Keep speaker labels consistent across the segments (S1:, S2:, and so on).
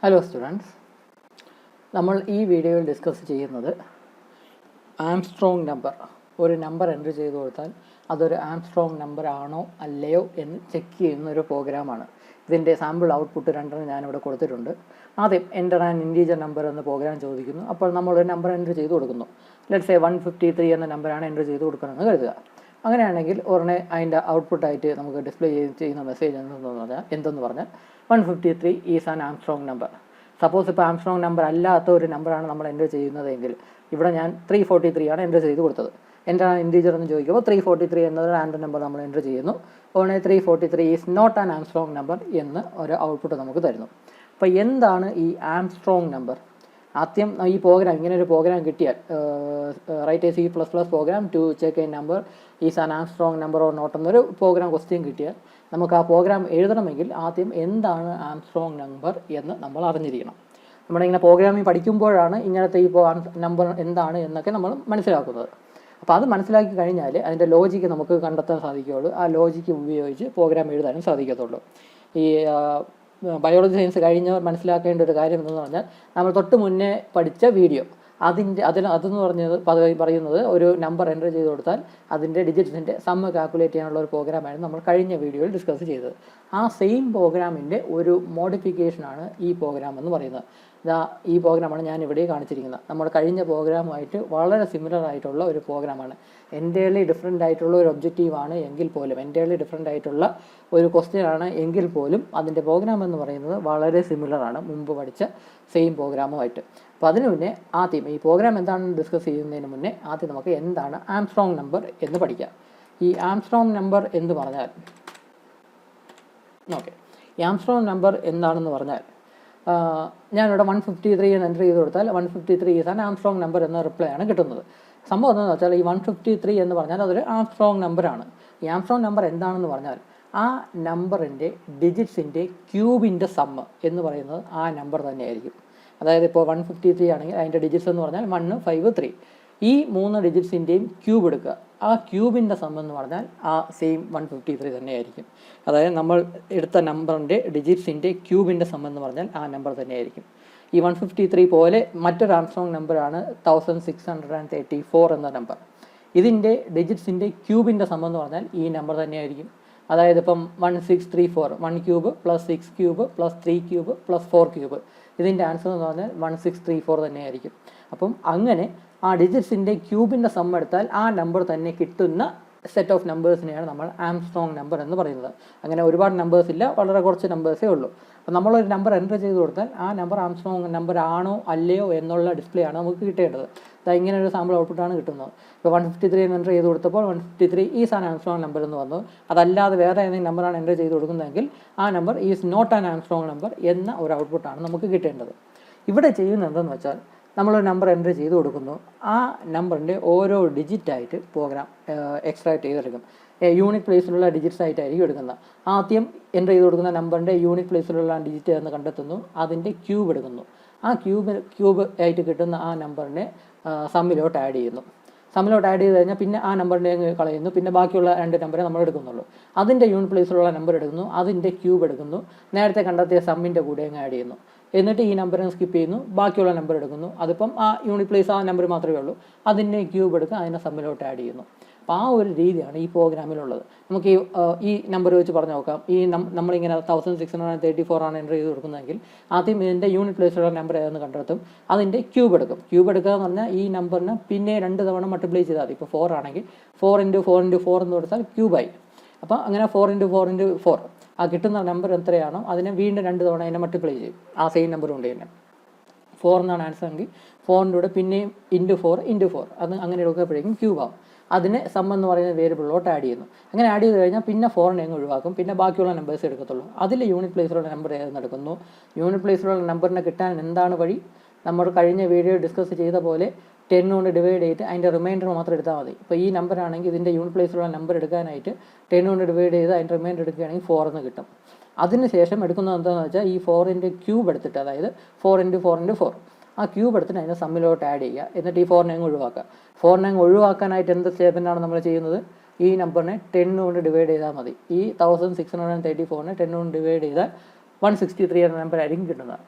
S1: Hello students, നമ്മൾ ഈ വീഡിയോയിൽ ഡിസ്കസ് ചെയ്യുന്നത് ആംസ്ട്രോങ് നമ്പർ. ഒരു നമ്പർ എൻ്റർ ചെയ്ത് കൊടുത്താൽ അതൊരു ആംസ്ട്രോങ് നമ്പർ ആണോ അല്ലയോ എന്ന് ചെക്ക് ചെയ്യുന്ന ഒരു പ്രോഗ്രാമാണ്. ഇതിൻ്റെ സാമ്പിൾ ഔട്ട്പുട്ട് രണ്ടെണ്ണം ഞാനിവിടെ കൊടുത്തിട്ടുണ്ട്. ആദ്യം എൻ്റർ ആൻ ഇൻറ്റീജർ നമ്പർ എന്ന പ്രോഗ്രാം ചോദിക്കുന്നു. അപ്പോൾ നമ്മളൊരു നമ്പർ എൻ്റർ ചെയ്ത് കൊടുക്കുന്നു. ലെറ്റ്സ് സേ 153 എന്ന നമ്പറാണ് എൻ്റർ ചെയ്ത് കൊടുക്കണമെന്ന് കരുതുക. അങ്ങനെയാണെങ്കിൽ ഉടനെ അതിൻ്റെ ഔട്ട്പുട്ടായിട്ട് നമുക്ക് ഡിസ്പ്ലേ ചെയ്യുന്ന മെസ്സേജ് എന്തെന്ന് പറഞ്ഞാൽ 153 is an Armstrong number. Suppose ഇപ്പോൾ ആംസ്ട്രോങ് നമ്പർ അല്ലാത്ത ഒരു നമ്പറാണ് നമ്മൾ എൻ്റർ ചെയ്യുന്നതെങ്കിൽ ഇവിടെ ഞാൻ 343 ആണ് എൻ്റർ ചെയ്ത് കൊടുത്തത്. എൻ്റെ ഇൻറ്റീജർ എന്ന് ചോദിക്കുമ്പോൾ 343 എന്നൊരു റാൻഡം നമ്പർ നമ്മൾ എൻ്റർ ചെയ്യുന്നു. ഉടനെ 343 is not an Armstrong number എന്ന് ഒരു ഔട്ട്പുട്ട് നമുക്ക് തരുന്നു. അപ്പോൾ എന്താണ് ഈ ആംസ്ട്രോങ് നമ്പർ? ആദ്യം ഈ പ്രോഗ്രാം, ഇങ്ങനെ ഒരു പ്രോഗ്രാം കിട്ടിയാൽ write a C++ program to check a number is an Armstrong number or not എന്നൊരു പ്രോഗ്രാം ക്വസ്റ്റ്യൻ കിട്ടിയാൽ നമുക്ക് ആ പ്രോഗ്രാം എഴുതണമെങ്കിൽ ആദ്യം എന്താണ് ആംസ്ട്രോങ് നമ്പർ എന്ന് നമ്മൾ അറിഞ്ഞിരിക്കണം. നമ്മളിങ്ങനെ പ്രോഗ്രാമിംഗ് പഠിക്കുമ്പോഴാണ് ഇങ്ങനത്തെ ഈ നമ്പർ എന്താണ് എന്നൊക്കെ നമ്മൾ മനസ്സിലാക്കുന്നത്. അപ്പോൾ അത് മനസ്സിലാക്കി കഴിഞ്ഞാൽ അതിൻ്റെ ലോജിക്ക് നമുക്ക് കണ്ടെത്താൻ സാധിക്കുകയുള്ളൂ. ആ ലോജിക്ക് ഉപയോഗിച്ച് പ്രോഗ്രാം എഴുതാനും സാധിക്കത്തുള്ളൂ. ഈ ബയോളജി സയൻസ് കഴിഞ്ഞവർ മനസ്സിലാക്കേണ്ട ഒരു കാര്യം എന്ന് പറഞ്ഞാൽ നമ്മൾ തൊട്ട് മുന്നേ പഠിച്ച വീഡിയോ അതെന്ന് പറയുന്നത് ഒരു നമ്പർ എൻ്റർ ചെയ്ത് കൊടുത്താൽ അതിൻ്റെ ഡിജിറ്റ്സിൻ്റെ സമ്മ് കാൽക്കുലേറ്റ് ചെയ്യാനുള്ള ഒരു പ്രോഗ്രാമായിരുന്നു നമ്മൾ കഴിഞ്ഞ വീഡിയോയിൽ ഡിസ്കസ് ചെയ്തത്. ആ സെയിം പ്രോഗ്രാമിൻ്റെ ഒരു മോഡിഫിക്കേഷനാണ് ഈ പ്രോഗ്രാം എന്ന് പറയുന്നത്. ഈ പ്രോഗ്രാമാണ് ഞാൻ ഇവിടെ കാണിച്ചിരിക്കുന്നത്. നമ്മുടെ കഴിഞ്ഞ പ്രോഗ്രാമുമായിട്ട് വളരെ സിമിലർ ആയിട്ടുള്ള ഒരു പ്രോഗ്രാമാണ്. എൻ്റയർലി ഡിഫറെൻ്റ് ആയിട്ടുള്ള ഒരു ഒബ്ജക്റ്റീവാണ് എങ്കിൽ പോലും, എൻ്റയർലി ഡിഫറെൻ്റ് ആയിട്ടുള്ള ഒരു ക്വസ്റ്റ്യൻ ആണ് എങ്കിൽ പോലും അതിൻ്റെ പ്രോഗ്രാം എന്ന് പറയുന്നത് വളരെ സിമിലറാണ് മുമ്പ് പഠിച്ച സെയിം പ്രോഗ്രാമുമായിട്ട്. അപ്പോൾ അതിനു മുന്നേ ആദ്യം ഈ പ്രോഗ്രാം എന്താണെന്ന് ഡിസ്കസ് ചെയ്യുന്നതിന് മുന്നേ ആദ്യം നമുക്ക് എന്താണ് ആംസ്ട്രോങ് നമ്പർ എന്ന് പഠിക്കാം. ഈ ആംസ്ട്രോങ് നമ്പർ എന്ന് പറഞ്ഞാൽ ഈ ആംസ്ട്രോങ് നമ്പർ എന്താണെന്ന് പറഞ്ഞാൽ ഞാനിവിടെ 153 എന്ന് എൻ്റർ ചെയ്ത് കൊടുത്താൽ 153 ഈസ് ആൻ ആംസ്ട്രോങ് നമ്പർ എന്ന റിപ്ലൈ ആണ് കിട്ടുന്നത്. സംഭവം എന്താണെന്ന് വെച്ചാൽ ഈ 153 എന്ന് പറഞ്ഞാൽ അതൊരു ആംസ്ട്രോങ് നമ്പറാണ്. ഈ ആംസ്ട്രോങ് നമ്പർ എന്താണെന്ന് പറഞ്ഞാൽ ആ നമ്പറിൻ്റെ ഡിജിറ്റ്സിൻ്റെ ക്യൂബിൻ്റെ സമ്മ് എന്ന് പറയുന്നത് ആ നമ്പർ തന്നെയായിരിക്കും. അതായത് ഇപ്പോൾ 153 ആണെങ്കിൽ അതിൻ്റെ ഡിജിറ്റ്സ് എന്ന് പറഞ്ഞാൽ 1, 5, 3. ഈ 3 ഡിജിറ്റ്സിൻ്റെയും ക്യൂബ് എടുക്കുക. ആ ക്യൂബിൻ്റെ സം എന്ന് പറഞ്ഞാൽ ആ സെയിം 153 തന്നെയായിരിക്കും. അതായത് നമ്മൾ എടുത്ത നമ്പറിൻ്റെ ഡിജിറ്റ്സിൻ്റെ ക്യൂബിൻ്റെ സം എന്ന് പറഞ്ഞാൽ ആ നമ്പർ തന്നെയായിരിക്കും. ഈ 153 പോലെ മറ്റൊരു ആംസ്ട്രോങ് നമ്പറാണ് 1634 എന്ന നമ്പർ. ഇതിൻ്റെ ഡിജിറ്റ്സിൻ്റെ ക്യൂബിൻ്റെ സം എന്ന് പറഞ്ഞാൽ ഈ നമ്പർ തന്നെയായിരിക്കും. അതായത് ഇപ്പം 1634 1 cube plus 6 cube plus 3 cube plus 4 cube, ഇതിൻ്റെ ആൻസർ എന്ന് പറഞ്ഞാൽ 1634 തന്നെയായിരിക്കും. അപ്പം അങ്ങനെ ആ ഡിജിറ്റ്സിൻ്റെ ക്യൂബിൻ്റെ സം എടുത്താൽ ആ നമ്പർ തന്നെ കിട്ടുന്ന സെറ്റ് ഓഫ് നമ്പേഴ്സിനെയാണ് നമ്മൾ ആംസ്ട്രോങ് നമ്പർ എന്ന് പറയുന്നത്. അങ്ങനെ ഒരുപാട് നമ്പേഴ്സ് ഇല്ല, വളരെ കുറച്ച് നമ്പേഴ്സേ ഉള്ളൂ. അപ്പോൾ നമ്മളൊരു നമ്പർ എൻ്റർ ചെയ്ത് കൊടുത്താൽ ആ നമ്പർ ആംസ്ട്രോങ് നമ്പർ ആണോ അല്ലയോ എന്നുള്ള ഡിസ്പ്ലേ ആണ് നമുക്ക് കിട്ടേണ്ടത്. ഇങ്ങനെ ഒരു സാമ്പിൾ ഔട്ട്പുട്ടാണ് കിട്ടുന്നത്. ഇപ്പോൾ 153 എൻ്റർ ചെയ്ത് കൊടുത്തപ്പോൾ 153 ഈസ് ആൻ ആംസ്ട്രോങ് നമ്പർ എന്ന് വന്നു. അതല്ലാതെ വേറെ ഏതെങ്കിലും നമ്പറാണ് എൻ്റർ ചെയ്ത് കൊടുക്കുന്നതെങ്കിൽ ആ number is not an Armstrong number എന്ന ഒരു ഔട്ട്പുട്ടാണ് നമുക്ക് കിട്ടേണ്ടത്. ഇവിടെ ചെയ്യുന്നത് എന്തെന്ന് വെച്ചാൽ നമ്മളൊരു നമ്പർ എൻ്റർ ചെയ്ത് കൊടുക്കുന്നു. ആ നമ്പറിൻ്റെ ഓരോ ഡിജിറ്റായിട്ട് പ്രോഗ്രാം എക്സ്ട്രാക്ട് ചെയ്തെടുക്കും. യൂണിറ്റ് പ്ലേസിലുള്ള ഡിജിറ്റ്സ് ആയിട്ടായിരിക്കും എടുക്കുന്നത്. ആദ്യം എൻ്റർ ചെയ്ത് കൊടുക്കുന്ന നമ്പറിൻ്റെ യൂണിറ്റ് പ്ലേസിലുള്ള ഡിജിറ്റ് എന്ന് കണ്ടെത്തുന്നു, അതിൻ്റെ ക്യൂബ് എടുക്കുന്നു. ആ ക്യൂബ് ആയിട്ട് കിട്ടുന്ന ആ നമ്പറിനെ സമ്മിലോട്ട് ആഡ് ചെയ്യുന്നു. സമ്മിലോട്ട് ആഡ് ചെയ്ത് കഴിഞ്ഞാൽ പിന്നെ ആ നമ്പറിനെ കളയുന്നു. പിന്നെ ബാക്കിയുള്ള 2 നമ്പറെ നമ്മൾ എടുക്കുന്നുള്ളൂ. അതിൻ്റെ യൂണിറ്റ് പ്ലേസിലുള്ള നമ്പർ എടുക്കുന്നു, അതിൻ്റെ ക്യൂബ് എടുക്കുന്നു, നേരത്തെ കണ്ടെത്തിയ സമ്മിൻ്റെ കൂടെ അങ്ങ് ആഡ് ചെയ്യുന്നു. എന്നിട്ട് ഈ നമ്പറിനെ സ്കിപ്പ് ചെയ്യുന്നു, ബാക്കിയുള്ള നമ്പർ എടുക്കുന്നു. അതിപ്പം ആ യൂണിറ്റ് പ്ലേസ് ആ നമ്പർ മാത്രമേ ഉള്ളൂ, അതിൻ്റെ ക്യൂബ് എടുക്കുക, അതിനെ സമ്മിലോട്ട് ആഡ് ചെയ്യുന്നു. അപ്പോൾ ആ ഒരു രീതിയാണ് ഈ പ്രോഗ്രാമിലുള്ളത്. നമുക്ക് ഈ നമ്പർ വെച്ച് പറഞ്ഞു നോക്കാം. ഈ നമ്മളിങ്ങനെ 1634 ആണ് എൻ്റർ ചെയ്ത് കൊടുക്കുന്നതെങ്കിൽ ആദ്യം ഇതിൻ്റെ യൂണിറ്റ് പ്ലേസിലുള്ള നമ്പർ ഏതെന്ന് കണ്ടെത്തും, അതിൻ്റെ ക്യൂബ് എടുക്കും. ക്യൂബ് എടുക്കുക എന്ന് പറഞ്ഞാൽ ഈ നമ്പറിന് പിന്നെ 2 തവണ മൾട്ടിപ്ലൈ ചെയ്താൽ മതി. ഇപ്പോൾ 4 ആണെങ്കിൽ 4 × 4 × 4 എന്ന് കൊടുത്താൽ ക്യൂബായി. അപ്പോൾ അങ്ങനെ 4 × 4 × 4 ആ കിട്ടുന്ന നമ്പർ എത്രയാണോ അതിനെ വീണ്ടും 2 തവണ അതിനെ മൾട്ടിപ്ലൈ ചെയ്യും. ആ സെയിം നമ്പർ കൊണ്ട് തന്നെ 4 എന്നാണ് ആൻസർ എങ്കിൽ 4ൻ്റെ കൂടെ പിന്നെയും × 4 അത് അങ്ങനെ എടുക്കുമ്പോഴേക്കും ക്യൂബാവും. അതിനെ സം എന്ന് പറയുന്ന വേരിയബിളിലോട്ട് ആഡ് ചെയ്യുന്നു. അങ്ങനെ ആഡ് ചെയ്ത് കഴിഞ്ഞാൽ പിന്നെ 4നെ അങ്ങ് ഒഴിവാക്കും, പിന്നെ ബാക്കിയുള്ള നമ്പേഴ്സ് എടുക്കത്തുള്ളൂ. അതിൽ യൂണിറ്റ് പ്ലേസിലുള്ള നമ്പർ ഏതെന്ന് എടുക്കുന്നു. യൂണിറ്റ് പ്ലേസിലുള്ള നമ്പറിനെ കിട്ടാൻ എന്താണ് വഴി? നമ്മൾ കഴിഞ്ഞ വീഡിയോ ഡിസ്കസ് ചെയ്ത പോലെ 10 കൊണ്ട് ഡിവൈഡ് ചെയ്തിട്ട് അതിൻ്റെ റിമൈൻഡർ മാത്രം എടുത്താൽ മതി. ഇപ്പോൾ ഈ നമ്പർ ആണെങ്കിൽ ഇതിൻ്റെ യൂണിറ്റ് പ്ലേസിലുള്ള നമ്പർ എടുക്കാനായിട്ട് 10 കൊണ്ട് ഡിവൈഡ് ചെയ്ത് അതിൻ്റെ റിമൈൻഡർ എടുക്കുകയാണെങ്കിൽ 4 എന്ന് കിട്ടും. അതിനുശേഷം എടുക്കുന്നത് എന്താണെന്ന് വെച്ചാൽ ഈ 4ൻ്റെ ക്യൂബ് എടുത്തിട്ട്, അതായത് 4 × 4 × 4 ആ ക്യൂബ് എടുത്തിട്ട് അതിനെ സമ്മിലോട്ട് ആഡ് ചെയ്യുക. എന്നിട്ട് ഈ 4നെ അങ്ങ് ഒഴിവാക്കുക. 4നെ അങ്ങ് ഒഴിവാക്കാനായിട്ട് എന്ത് സ്റ്റെപ്പിനാണ് നമ്മൾ ചെയ്യുന്നത്? ഈ നമ്പറിനെ 10 കൊണ്ട് ഡിവൈഡ് ചെയ്താൽ മതി. ഈ 1634നെ 10 കൊണ്ട് ഡിവൈഡ് ചെയ്താൽ 163 എന്ന നമ്പർ ആയിരിക്കും കിട്ടുന്നത്.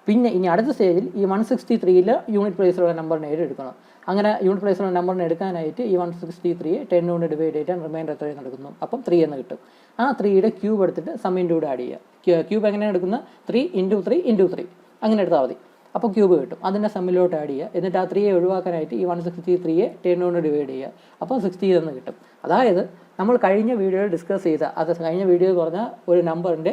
S1: പിന്നെ ഇനി അടുത്ത സ്റ്റേജിൽ ഈ 163 യൂണിറ്റ് പ്ലേസിലുള്ള നമ്പറിനെ എടുക്കണം. അങ്ങനെ യൂണിറ്റ് പ്ലേസിലുള്ള നമ്പറിനെ എടുക്കാനായിട്ട് ഈ 163 10 കൊണ്ട് ഡിവൈഡ് ചെയ്തിട്ട് റിമൈൻഡർ എത്രയും എടുക്കുന്നു, അപ്പം 3 എന്ന് കിട്ടും. ആ 3യുടെ ക്യൂബ് എടുത്തിട്ട് സമ്മിൻ്റെ കൂടെ ആഡ് ചെയ്യുക. ക്യൂബ് എങ്ങനെയാണ് എടുക്കുന്നത്? 3 × 3 × 3 അങ്ങനെ എടുത്താൽ മതി. അപ്പോൾ ക്യൂബ് കിട്ടും. അതിൻ്റെ സമ്മിലോട്ട് ആഡ് ചെയ്യുക. എന്നിട്ട് ആ 3യെ ഒഴിവാക്കാനായിട്ട് ഈ 163യെ 10 കൊണ്ട് ഡിവൈഡ് ചെയ്യുക. അപ്പോൾ 60 എന്ന് കിട്ടും. അതായത് നമ്മൾ കഴിഞ്ഞ വീഡിയോയിൽ ഡിസ്കസ് ചെയ്ത കഴിഞ്ഞ വീഡിയോ എന്ന് പറഞ്ഞാൽ ഒരു നമ്പറിൻ്റെ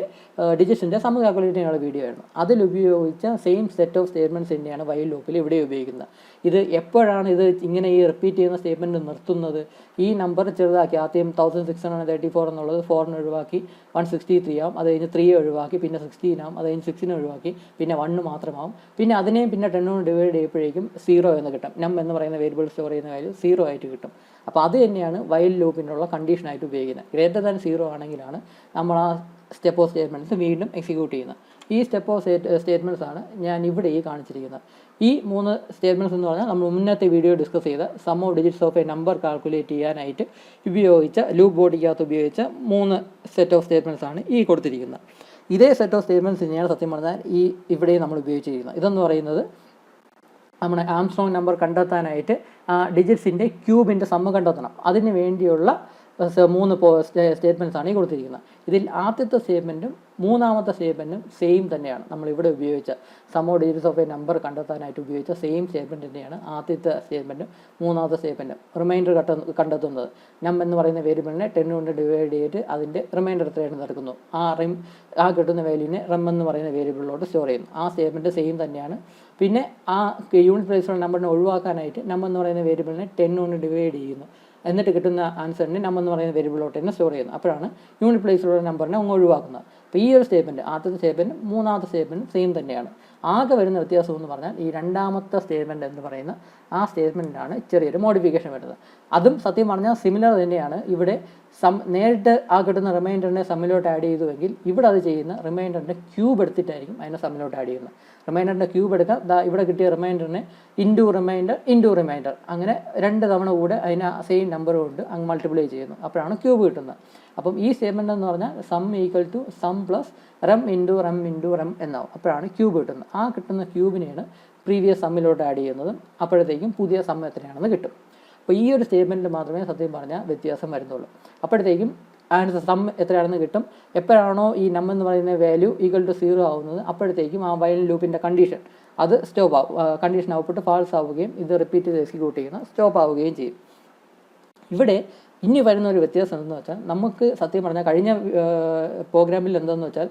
S1: ഡിജിറ്റ്സിൻ്റെ സം കാൽക്കുലേറ്റ് ചെയ്യാനുള്ള വീഡിയോ ആയിരുന്നു. അതിലുപയോഗിച്ച സെയിം സെറ്റ് ഓഫ് സ്റ്റേറ്റ്മെൻറ്റ്സ് തന്നെയാണ് വൈൽ ലൂപ്പിൽ ഇവിടെ ഉപയോഗിക്കുന്നത്. ഇത് എപ്പോഴാണ് ഇത് ഇങ്ങനെ ഈ റിപ്പീറ്റ് ചെയ്യുന്ന സ്റ്റേറ്റ്മെൻറ്റ് നിർത്തുന്നത്? ഈ നമ്പർ ചെറുതാക്കി ആദ്യം 1634 എന്നുള്ളത് 4 ഒഴിവാക്കി 163 ആവും. അത് കഴിഞ്ഞ് 3 ഒഴിവാക്കി പിന്നെ 16 ആവും. അത് കഴിഞ്ഞ് 6 ഒഴിവാക്കി പിന്നെ 1 മാത്രമാവും. പിന്നെ അതിനെയും പിന്നെ 10 കൊണ്ട് ഡിവൈഡ് ചെയ്യുമ്പോഴേക്കും 0 എന്ന് കിട്ടും. നം എന്ന് പറയുന്ന വേരിയബിൾ സ്റ്റോർ ചെയ്യുന്ന വാല്യൂ 0 ആയിട്ട് കിട്ടും. അപ്പോൾ അത് തന്നെയാണ് വൈൽ ലൂപ്പിനുള്ള കണ്ടീഷനായിട്ട് ഉപയോഗിക്കുന്നത്. ഗ്രേറ്റർ ദാൻ 0 ആണെങ്കിലാണ് നമ്മൾ ആ സ്റ്റെപ്പ് ഓഫ് സ്റ്റേറ്റ്മെൻറ്റ്സ് വീണ്ടും എക്സിക്യൂട്ട് ചെയ്യുന്നത്. ഈ സ്റ്റെപ്പ് ഓഫ് സ്റ്റേറ്റ്മെൻറ്റ്സ് ആണ് ഞാൻ ഇവിടെ ഈ കാണിച്ചിരിക്കുന്നത്. ഈ 3 സ്റ്റേറ്റ്മെൻറ്റ്സ് എന്ന് പറഞ്ഞാൽ നമ്മൾ മുന്നത്തെ വീഡിയോ ഡിസ്കസ് ചെയ്ത sum of digits of a number calculate ചെയ്യാനായിട്ട് ഉപയോഗിച്ച ലൂപ്പ് ബോഡിക്കകത്ത് ഉപയോഗിച്ച 3 സെറ്റ് ഓഫ് സ്റ്റേറ്റ്മെൻറ്റ്സ് ആണ് ഈ കൊടുത്തിരിക്കുന്നത്. ഇതേ സെറ്റ് ഓഫ് സ്റ്റേറ്റ്മെൻറ്റ്സ് തന്നെയാണ് സത്യം പറഞ്ഞാൽ ഈ ഇവിടെ നമ്മൾ ഉപയോഗിച്ചിരിക്കുന്നത്. ഇതെന്ന് പറയുന്നത് നമ്മുടെ ആംസ്ട്രോങ് നമ്പർ കണ്ടെത്താനായിട്ട് ഡിജിറ്റ്സിൻ്റെ ക്യൂബിൻ്റെ സമ്മ് കണ്ടെത്തണം. അതിന് വേണ്ടിയുള്ള 3 സ്റ്റേറ്റ്മെൻറ്റ്സ് ആണ് ഈ കൊടുത്തിരിക്കുന്നത്. ഇതിൽ ആദ്യത്തെ സ്റ്റേറ്റ്മെൻറ്റും മൂന്നാമത്തെ സ്റ്റേറ്റ്മെൻറ്റും സെയിം തന്നെയാണ്. നമ്മളിവിടെ ഉപയോഗിച്ച sum of digits of a number കണ്ടെത്താനായിട്ട് ഉപയോഗിച്ച സെയിം സ്റ്റേറ്റ്മെൻറ്റ് തന്നെയാണ് ആദ്യത്തെ സ്റ്റേറ്റ്മെൻറ്റും മൂന്നാമത്തെ സ്റ്റേറ്റ്മെൻറ്റും. റിമൈൻഡർ കണ്ടെത്തുന്നത് നം എന്ന് പറയുന്ന വേരിയബിളിനെ 10 കൊണ്ട് ഡിവൈഡ് ചെയ്തിട്ട് അതിൻ്റെ റിമൈൻഡർ എത്രയാണ് നടക്കുന്നു ആ കിട്ടുന്ന വാല്യൂവിനെ റം എന്ന് പറയുന്ന വേരിയബിളിലോട്ട് സ്റ്റോർ ചെയ്യുന്നു. ആ സ്റ്റേറ്റ്മെൻറ്റ് സെയിം തന്നെയാണ്. പിന്നെ ആ യൂണിറ്റ് പ്ലേസിലുള്ള നമ്പറിനെ ഒഴിവാക്കാനായിട്ട് നം എന്ന് പറയുന്ന വേരിയബിളിനെ 10 കൊണ്ട് ഡിവൈഡ് ചെയ്യുന്നു. എന്നിട്ട് കിട്ടുന്ന ആൻസറിനെ നം എന്ന് പറയുന്ന വേരിയബിളിലോട്ട് തന്നെ സ്റ്റോർ ചെയ്യുന്നു. അപ്പോഴാണ് യൂണിറ്റ് പ്ലേസിലുള്ള നമ്പറിനെ ഒഴിവാക്കുന്നത്. അപ്പോൾ ഈ ഒരു സ്റ്റേറ്റ്മെൻറ്റ് ആദ്യത്തെ സ്റ്റേറ്റ്മെൻറ്റും മൂന്നാമത്തെ സ്റ്റേറ്റ്മെൻറ്റും സെയിം തന്നെയാണ്. ആകെ വരുന്ന വ്യത്യാസം എന്ന് പറഞ്ഞാൽ ഈ രണ്ടാമത്തെ സ്റ്റേറ്റ്മെൻറ്റ് എന്ന് പറയുന്ന ആ സ്റ്റേറ്റ്മെൻറ്റിനാണ് ചെറിയൊരു മോഡിഫിക്കേഷൻ വരുന്നത്. അതും സത്യം പറഞ്ഞാൽ സിമിലർ തന്നെയാണ്. ഇവിടെ നേരിട്ട് ആ കിട്ടുന്ന റിമൈൻഡറിനെ സമ്മിലോട്ട് ആഡ് ചെയ്തുവെങ്കിൽ ഇവിടെ അത് ചെയ്യുന്ന റിമൈൻഡറിൻ്റെ ക്യൂബ് എടുത്തിട്ടായിരിക്കും അതിനെ സമ്മിലോട്ട് ആഡ് ചെയ്യുന്നത്. റിമൈൻഡറിൻ്റെ ക്യൂബ് എടുക്കാം. ഇവിടെ കിട്ടിയ റിമൈൻഡറിനെ ഇൻറ്റു റിമൈൻഡർ അങ്ങനെ 2 തവണ കൂടെ അതിനെ സെയിം നമ്പർ കൊണ്ട് അങ്ങ് മൾട്ടിപ്ലൈ ചെയ്യുന്നു. അപ്പോഴാണ് ക്യൂബ് കിട്ടുന്നത്. അപ്പം ഈ സ്റ്റേറ്റ്മെൻറ്റ് എന്ന് പറഞ്ഞാൽ sum equal to sum plus rem into rem എന്നാവും. അപ്പോഴാണ് ക്യൂബ് കിട്ടുന്നത്. ആ കിട്ടുന്ന ക്യൂബിനെയാണ് പ്രീവിയസ് സമ്മിലോട്ട് ആഡ് ചെയ്യുന്നതും. അപ്പോഴത്തേക്കും പുതിയ സം എത്രയാണെന്ന് കിട്ടും. അപ്പോൾ ഈ ഒരു സ്റ്റേറ്റ്മെൻറ്റിൽ മാത്രമേ സത്യം പറഞ്ഞാൽ വ്യത്യാസം വരുന്നുള്ളൂ. അപ്പോഴത്തേക്കും ആൻസർ സം എത്രയാണെന്ന് കിട്ടും. എപ്പോഴാണോ ഈ നം എന്ന് പറയുന്ന വാല്യൂ ഈക്വൽ ടു 0 ആവുന്നത് അപ്പോഴത്തേക്കും ആ വൈൽ ലൂപ്പിൻ്റെ കണ്ടീഷൻ അത് സ്റ്റോപ്പ് ആവും. കണ്ടീഷൻ ഔട്ട്പുട്ട് ഫാൾസ് ആവുകയും ഇത് റിപ്പീറ്റ് ചെയ്ത് എക്സിക്യൂട്ട് ചെയ്യുന്ന സ്റ്റോപ്പ് ആവുകയും ചെയ്യും. ഇവിടെ ഇനി വരുന്ന ഒരു വ്യത്യാസം എന്തെന്ന് വെച്ചാൽ നമുക്ക് സത്യം പറഞ്ഞാൽ കഴിഞ്ഞ പ്രോഗ്രാമിൽ എന്താണെന്ന് വെച്ചാൽ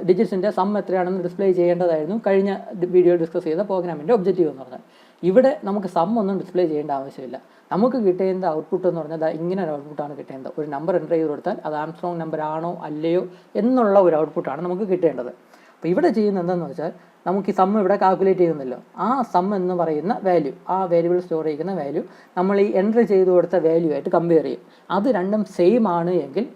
S1: ഡിജിറ്റ്സിൻ്റെ സം എത്രയാണെന്ന് ഡിസ്പ്ലേ ചെയ്യേണ്ടതായിരുന്നു കഴിഞ്ഞ വീഡിയോ ഡിസ്കസ് ചെയ്ത പ്രോഗ്രാമിൻ്റെ ഒബ്ജക്റ്റീവ് എന്ന് പറഞ്ഞാൽ. ഇവിടെ നമുക്ക് സം ഒന്നും ഡിസ്പ്ലേ ചെയ്യേണ്ട ആവശ്യമില്ല. നമുക്ക് കിട്ടേണ്ട ഔട്ട്പുട്ട് എന്ന് പറഞ്ഞാൽ ഇങ്ങനെ ഒരു ഔട്ട്പുട്ടാണ് കിട്ടേണ്ടത്. ഒരു നമ്പർ എൻ്റർ ചെയ്ത് കൊടുത്താൽ അത് ആംസ്ട്രോങ് നമ്പർ ആണോ അല്ലയോ എന്നുള്ള ഒരു ഔട്ട്പുട്ടാണ് നമുക്ക് കിട്ടേണ്ടത്. അപ്പോൾ ഇവിടെ ചെയ്യുന്നത് എന്താണെന്ന് വെച്ചാൽ നമുക്ക് ഈ സം ഇവിടെ കാൽക്കുലേറ്റ് ചെയ്യുന്നല്ലോ. ആ സം എന്ന് പറയുന്ന വാല്യൂ ആ വേരിയബിൾ സ്റ്റോർ ചെയ്യുന്ന വാല്യൂ നമ്മൾ ഈ എൻ്റർ ചെയ്ത് കൊടുത്ത വാല്യൂ ആയിട്ട് കമ്പയർ ചെയ്യും. അത് രണ്ടും സെയിം ആണ് എങ്കിൽ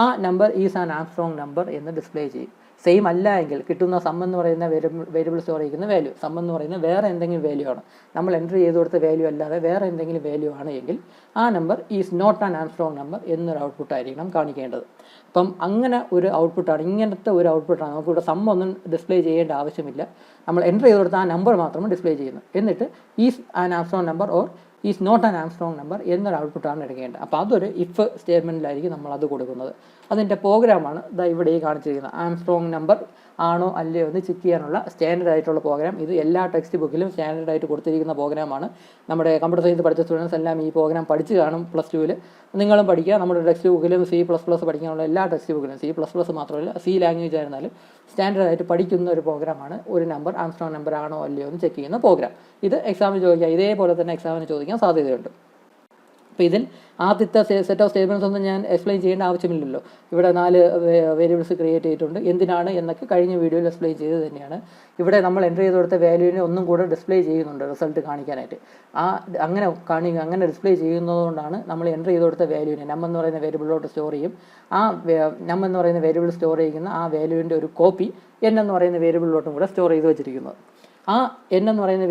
S1: ആ number is an Armstrong number എന്ന് ഡിസ്പ്ലേ ചെയ്യും. സെയിം അല്ല എങ്കിൽ കിട്ടുന്ന സം എന്ന് പറയുന്ന വേരിയബിൾ സ്റ്റോർ ചെയ്യുന്ന വാല്യൂ സം എന്ന് പറയുന്ന വേറെ എന്തെങ്കിലും വാല്യൂ ആണ്, നമ്മൾ എൻ്റർ ചെയ്ത് കൊടുത്ത വാല്യൂ അല്ലാതെ വേറെ എന്തെങ്കിലും വാല്യൂ ആണ് എങ്കിൽ ആ number is not an Armstrong number എന്നൊരു ഔട്ട്പുട്ടായിരിക്കണം കാണിക്കേണ്ടത്. അപ്പം അങ്ങനെ ഒരു ഔട്ട്പുട്ടാണ്, ഇങ്ങനത്തെ ഒരു ഔട്ട്പുട്ടാണ്. നമുക്കിവിടെ സം ഒന്നും ഡിസ്പ്ലേ ചെയ്യേണ്ട ആവശ്യമില്ല. നമ്മൾ എൻ്റർ ചെയ്ത് കൊടുത്ത ആ നമ്പർ മാത്രം ഡിസ്പ്ലേ ചെയ്യുന്നു. എന്നിട്ട് is an Armstrong number or is not an Armstrong number എന്നൊരു ഔട്ട്പുട്ടാണ് എടുക്കേണ്ടത്. അപ്പോൾ അതൊരു ഇഫ് സ്റ്റേറ്റ്മെൻറ്റിലായിരിക്കും നമ്മളത് കൊടുക്കുന്നത്. അതിൻ്റെ പ്രോഗ്രാമാണ് ഇവിടെ ഈ കാണിച്ചിരിക്കുന്നത്. ആംസ്ട്രോങ് നമ്പർ ആണോ അല്ലയോ എന്ന് ചെക്ക് ചെയ്യാനുള്ള സ്റ്റാൻഡേർഡ് ആയിട്ടുള്ള പ്രോഗ്രാം. ഇത് എല്ലാ ടെക്സ്റ്റ് ബുക്കിലും സ്റ്റാൻഡേർഡ് ആയിട്ട് കൊടുത്തിരിക്കുന്ന പ്രോഗ്രാമാണ്. നമ്മുടെ കമ്പ്യൂട്ടർ സയൻസ് പഠിച്ച സ്റ്റുഡൻസ് എല്ലാം ഈ പ്രോഗ്രാം പഠിച്ച് കാണും. +2 നിങ്ങളും പഠിക്കുക. നമ്മുടെ ടെക്സ്റ്റ് ബുക്കിലും C++ പഠിക്കാനുള്ള എല്ലാ ടെക്സ്റ്റ് ബുക്കിലും C++ മാത്രമല്ല C ലാംഗ്വേജ് ആയിരുന്നാലും സ്റ്റാൻഡേർഡ് ആയിട്ട് പഠിക്കുന്ന ഒരു പ്രോഗ്രാമാണ് ഒരു നമ്പർ ആംസ്ട്രോങ് നമ്പർ ആണോ അല്ലയോ എന്ന് ചെക്ക് ചെയ്യുന്ന പ്രോഗ്രാം. ഇത് എക്സാമിന് ചോദിക്കുക, ഇതേപോലെ തന്നെ എക്സാമിന് ചോദിക്കാൻ സാധ്യതയുണ്ട്. അപ്പോൾ ഇതിൽ ആദ്യത്തെ സെറ്റ് ഓഫ് സ്റ്റേറ്റ്മെൻറ്റ്സ് ഒന്നും ഞാൻ എക്സ്പ്ലെയിൻ ചെയ്യേണ്ട ആവശ്യമില്ലല്ലോ. ഇവിടെ 4 വേരിയബിൾസ് ക്രിയേറ്റ് ചെയ്തിട്ടുണ്ട്. എന്തിനാണ് എന്നൊക്കെ കഴിഞ്ഞ വീഡിയോയിൽ എക്സ്പ്ലെയിൻ ചെയ്ത് തന്നെയാണ്. ഇവിടെ നമ്മൾ എൻ്റർ ചെയ്ത് കൊടുത്ത വാല്യൂവിനെ ഒന്നും കൂടെ ഡിസ്പ്ലേ ചെയ്യുന്നുണ്ട് റിസൾട്ട് കാണിക്കാനായിട്ട്. അങ്ങനെ ഡിസ്പ്ലേ ചെയ്യുന്നതുകൊണ്ടാണ് നമ്മൾ എൻ്റർ ചെയ്ത് കൊടുത്ത വാല്യൂവിനെ നം എന്ന് പറയുന്ന വേരിയബിളിലോട്ട് സ്റ്റോർ ചെയ്യും. ആ നം എന്ന് പറയുന്ന വേരിയബിൾ സ്റ്റോർ ചെയ്യുന്ന ആ വാല്യൂവിൻ്റെ ഒരു കോപ്പി n എന്ന് പറയുന്ന വേരിയബിളിലോട്ടും കൂടെ സ്റ്റോർ ചെയ്ത് വെച്ചിരിക്കുന്നത്. ആ n എന്ന് പറയുന്ന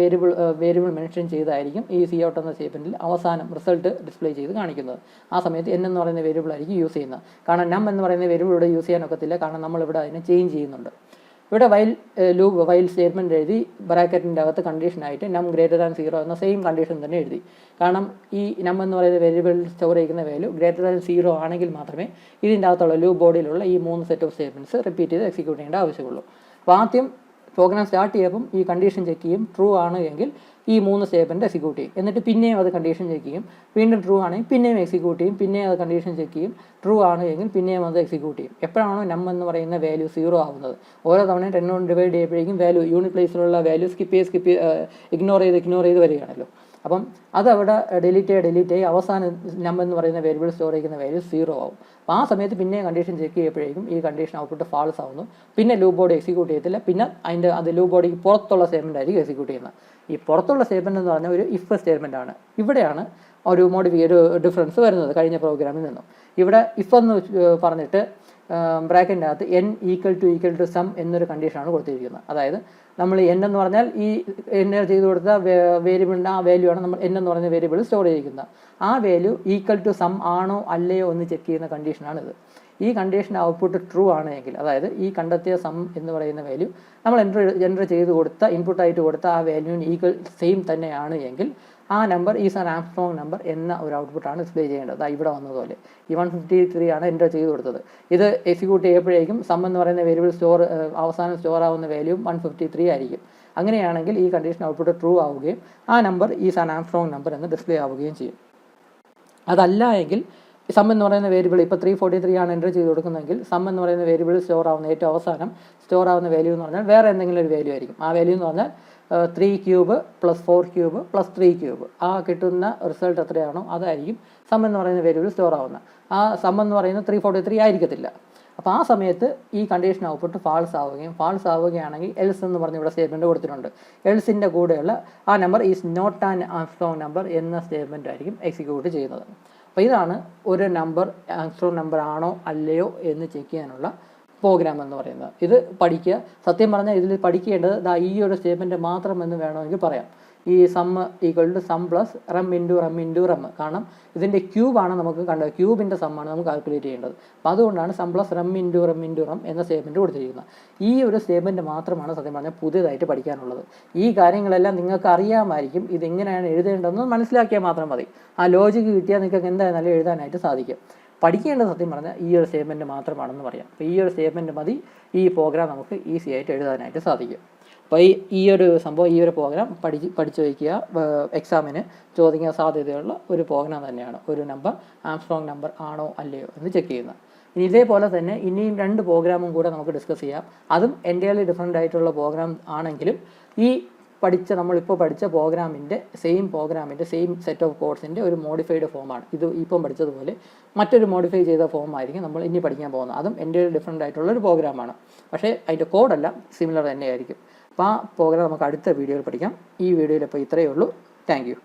S1: വേരിയബിൾ മെൻഷൻ ചെയ്തായിരിക്കും ഈ സി ഔട്ട് എന്ന സ്റ്റേറ്റ്മെൻറ്റിൽ അവസാനം റിസൾട്ട് ഡിസ്പ്ലേ ചെയ്ത് കാണിക്കുന്നത്. ആ സമയത്ത് n എന്ന് പറയുന്ന വേരിയബിൾ ആയിരിക്കും യൂസ് ചെയ്യുന്നത്. കാരണം നം എന്ന് പറയുന്ന വേരിയബിൾ ഇവിടെ യൂസ് ചെയ്യാൻ ഒക്കത്തില്ല, കാരണം നമ്മളിവിടെ അതിനെ ചേഞ്ച് ചെയ്യുന്നുണ്ട്. ഇവിടെ വൈൽ സ്റ്റേറ്റ്മെൻറ്റ് എഴുതി ബ്രാക്കറ്റിൻ്റെ അകത്ത് കണ്ടീഷനായിട്ട് നം ഗ്രേറ്റർ ദാൻ 0 എന്ന സെയിം കണ്ടീഷൻ തന്നെ എഴുതി. കാരണം ഈ നം എന്ന് പറയുന്ന വേരിയബിൾ സ്റ്റോർ ചെയ്യുന്ന വാല്യൂ ഗ്രേറ്റർ ദാൻ 0 ആണെങ്കിൽ മാത്രമേ ഇതിൻ്റെ അകത്തുള്ള ലൂപ്പ് ബോഡിയിലുള്ള ഈ 3 സെറ്റ് ഓഫ് സ്റ്റേറ്റ്മെൻറ്റ്സ് റിപ്പീറ്റ് ചെയ്ത് എക്സിക്യൂട്ട് ചെയ്യേണ്ട ആവശ്യമുള്ളൂ. അപ്പോൾ ആദ്യം പ്രോഗ്രാം സ്റ്റാർട്ട് ചെയ്യുമ്പം ഈ കണ്ടീഷൻ ചെക്ക് ചെയ്യും. ട്രൂ ആണ് എങ്കിൽ ഈ 3 സ്റ്റേറ്റ്മെൻറ്റ് എക്സിക്യൂട്ട് ചെയ്യും. എന്നിട്ട് പിന്നെയും അത് കണ്ടീഷൻ ചെക്ക് ചെയ്യും. വീണ്ടും ട്രൂ ആണെങ്കിൽ പിന്നെയും എക്സിക്യൂട്ട് ചെയ്യും. പിന്നെയും അത് കണ്ടീഷൻ ചെക്ക് ചെയ്യും. ട്രൂ ആണ് എങ്കിൽ പിന്നെയും അത് എക്സിക്യൂട്ട് ചെയ്യും. എപ്പോഴാണോ നം എന്ന് പറയുന്ന വാല്യൂ 0 ആവുന്നത്, ഓരോ തവണയും 10 കൊണ്ട് ഡിവൈഡ് ചെയ്യുമ്പോഴേക്കും വാല്യൂ യൂണിറ്റ് പ്ലേസിലുള്ള വാല്യൂ സ്കിപ്പ് ചെയ്ത് ഇഗ്നോർ ചെയ്ത് വരികയാണല്ലോ. അപ്പം അതവിടെ ഡിലീറ്റ് ചെയ്ത് അവസാനം നം എന്ന് പറയുന്ന വേരിയബിൾ സ്റ്റോർ ചെയ്യുന്ന വാല്യൂ 0 ആവും. അപ്പോൾ ആ സമയത്ത് പിന്നെ കണ്ടീഷൻ ചെക്ക് ചെയ്യുമ്പോഴേക്കും ഈ കണ്ടീഷൻ ഔട്ട്പുട്ട് ഫാൾസ് ആവുന്നു. പിന്നെ ലൂപ്പ് ബോഡി എക്സിക്യൂട്ട് ചെയ്യത്തില്ല. പിന്നെ അത് ലൂപ്പ് ബോഡിക്ക് പുറത്തുള്ള സ്റ്റേറ്റ്മെൻ്റ് ആയിരിക്കും എക്സിക്യൂട്ട് ചെയ്യുന്നത്. ഈ പുറത്തുള്ള സ്റ്റേറ്റ്മെൻറ്റ് എന്ന് പറഞ്ഞാൽ ഒരു ഇഫ് സ്റ്റേറ്റ്മെൻ്റ് ആണ്. ഇവിടെയാണ് ഒരു ഡിഫറൻസ് വരുന്നത് കഴിഞ്ഞ പ്രോഗ്രാമിൽ നിന്നും. ഇവിടെ ഇഫ് എന്ന് പറഞ്ഞിട്ട് ബ്രാക്കറ്റിൻ്റെ അകത്ത് n ഈക്വൽ ടു സം എന്നൊരു കണ്ടീഷനാണ് കൊടുത്തിരിക്കുന്നത്. അതായത് നമ്മൾ n എന്ന് പറഞ്ഞാൽ ഈ എൻ്റർ ചെയ്ത് കൊടുത്ത വേരിയബിളിൻ്റെ ആ വാല്യൂ ആണ് നമ്മൾ n എന്ന് പറഞ്ഞ വേരിയബിൾ സ്റ്റോർ ചെയ്തിരിക്കുന്നത്. ആ വാല്യൂ ഈക്വൽ ടു സം ആണോ അല്ലയോ എന്ന് ചെക്ക് ചെയ്യുന്ന കണ്ടീഷനാണിത്. ഈ കണ്ടീഷൻ ഔട്ട്പുട്ട് ട്രൂ ആണ് എങ്കിൽ, അതായത് ഈ കണ്ടെത്തിയ സം എന്ന് പറയുന്ന വാല്യൂ നമ്മൾ എൻ്റർ ചെയ്ത് കൊടുത്ത ഇൻപുട്ടായിട്ട് കൊടുത്ത ആ വാല്യൂവിന് ഈക്വൽ സെയിം തന്നെയാണ് എങ്കിൽ ആ number is an Armstrong number എന്ന ഒരു ഔട്ട്പുട്ടാണ് ഡിസ്പ്ലേ ചെയ്യേണ്ടത്. ഇവിടെ വന്നതുപോലെ ഈ 153 ആണ് എൻ്റർ ചെയ്ത് കൊടുത്തത്. ഇത് എക്സിക്യൂട്ട് ചെയ്യുമ്പോഴേക്കും സം എന്ന് പറയുന്ന വേരിയബിൾ അവസാനം സ്റ്റോർ ആവുന്ന വാല്യൂ 153 ആയിരിക്കും. അങ്ങനെയാണെങ്കിൽ ഈ കണ്ടീഷൻ ഔട്ട്പുട്ട് ട്രൂ ആവുകയും ആ number is an Armstrong number എന്ന് ഡിസ്പ്ലേ ആവുകയും ചെയ്യും. അതല്ല എങ്കിൽ സം എന്ന് പറയുന്ന വേരിയബിൾ ഇപ്പോൾ 343 ആണ് എൻ്റർ ചെയ്ത് കൊടുക്കുന്നതെങ്കിൽ സം എന്ന് പറയുന്ന വേരിയബിൾ സ്റ്റോർ ആവുന്ന ഏറ്റവും അവസാനം സ്റ്റോർ ആവുന്ന വാല്യൂ എന്ന് പറഞ്ഞാൽ വേറെ എന്തെങ്കിലും ഒരു വാല്യൂ ആയിരിക്കും. ആ വാല്യൂ എന്ന് പറഞ്ഞാൽ 3 cube plus 4 cube plus 3 cube. ആ കിട്ടുന്ന റിസൾട്ട് എത്രയാണോ അതായിരിക്കും സം എന്ന് പറയുന്ന വേരിയബിൾ സ്റ്റോർ ആവുന്നത്. ആ സം എന്ന് പറയുന്നത് 343 ആയിരിക്കത്തില്ല. അപ്പോൾ ആ സമയത്ത് ഈ കണ്ടീഷൻ ഔട്ട്പുട്ട് ഫാൾസ് ആവുകയാണെങ്കിൽ എൽസ് എന്ന് പറഞ്ഞ ഇവിടെ സ്റ്റേറ്റ്മെൻറ്റ് കൊടുത്തിട്ടുണ്ട്. എൽസിൻ്റെ കൂടെയുള്ള ആ number is not an Armstrong number എന്ന സ്റ്റേറ്റ്മെൻറ്റ് ആയിരിക്കും എക്സിക്യൂട്ട് ചെയ്യുന്നത്. അപ്പോൾ ഇതാണ് ഒരു നമ്പർ ആംസ്ട്രോങ് നമ്പർ ആണോ അല്ലയോ എന്ന് ചെക്ക് ചെയ്യാനുള്ള പ്രോഗ്രാം എന്ന് പറയുന്നത്. ഇത് പഠിക്കുക. സത്യം പറഞ്ഞാൽ ഇതിൽ പഠിക്കേണ്ടത് ഈ ഒരു സ്റ്റേറ്റ്മെൻറ്റ് മാത്രം എന്ന് വേണമെങ്കിൽ പറയാം. ഈ sum equal to sum plus rem into rem. കാരണം ഇതിൻ്റെ ക്യൂബാണ് നമുക്ക് കണ്ടത്. ക്യൂബിൻ്റെ സമ്മാണ് നമുക്ക് കാൽക്കുലേറ്റ് ചെയ്യേണ്ടത്. അപ്പോൾ അതുകൊണ്ടാണ് sum plus rem into rem എന്ന സ്റ്റേറ്റ്മെൻറ്റ് കൊടുത്തിരിക്കുന്നത്. ഈ ഒരു സ്റ്റേറ്റ്മെൻറ്റ് മാത്രമാണ് സത്യം പറഞ്ഞാൽ പുതിയതായിട്ട് പഠിക്കാനുള്ളത്. ഈ കാര്യങ്ങളെല്ലാം നിങ്ങൾക്ക് അറിയാമായിരിക്കും. ഇതെങ്ങനെയാണ് എഴുതേണ്ടതെന്ന് മനസ്സിലാക്കിയാൽ മാത്രം മതി. ആ ലോജിക്ക് കിട്ടിയാൽ നിങ്ങൾക്ക് എന്തായാലും എഴുതാനായിട്ട് സാധിക്കും. പഠിക്കേണ്ടത് സത്യം പറഞ്ഞാൽ ഈ ഒരു സ്റ്റേറ്റ്മെൻറ്റ് മാത്രമാണെന്ന് പറയാം. അപ്പോൾ ഈ ഒരു സ്റ്റേറ്റ്മെൻറ്റ് മതി ഈ പ്രോഗ്രാം നമുക്ക് ഈസി ആയിട്ട് എഴുതാനായിട്ട് സാധിക്കും. അപ്പോൾ ഈ ഒരു സംഭവം, ഈ ഒരു പ്രോഗ്രാം പഠിച്ചു വയ്ക്കുക. എക്സാമിന് ചോദിക്കാൻ സാധ്യതയുള്ള ഒരു പ്രോഗ്രാം തന്നെയാണ്. ഒരു നമ്പർ ആംസ്ട്രോങ് നമ്പർ ആണോ അല്ലയോ എന്ന് ചെക്ക് ചെയ്യുന്നത്. ഇനി ഇതേപോലെ തന്നെ ഇനിയും 2 പ്രോഗ്രാമും കൂടെ നമുക്ക് ഡിസ്കസ് ചെയ്യാം. അതും എൻ്റയർലി ഡിഫറെൻ്റ് ആയിട്ടുള്ള പ്രോഗ്രാം ആണെങ്കിലും ഈ നമ്മളിപ്പോൾ പഠിച്ച സെയിം സെറ്റ് ഓഫ് കോഡ്സിൻ്റെ ഒരു മോഡിഫൈഡ് ഫോമാണ്. ഇത് ഇപ്പം പഠിച്ചതുപോലെ മറ്റൊരു മോഡിഫൈ ചെയ്ത ഫോമായിരിക്കും നമ്മൾ ഇനി പഠിക്കാൻ പോകുന്നത്. അതും എൻ്റയർലി ഡിഫറെൻ്റ് ആയിട്ടുള്ള ഒരു പ്രോഗ്രാമാണ്. പക്ഷേ അതിൻ്റെ കോഡെല്ലാം സിമിലർ തന്നെയായിരിക്കും. അപ്പോൾ ആ പ്രോഗ്രാം നമുക്ക് അടുത്ത വീഡിയോയിൽ പഠിക്കാം. ഈ വീഡിയോയിൽ ഇപ്പോൾ ഇത്രയേ ഉള്ളൂ. Thank you.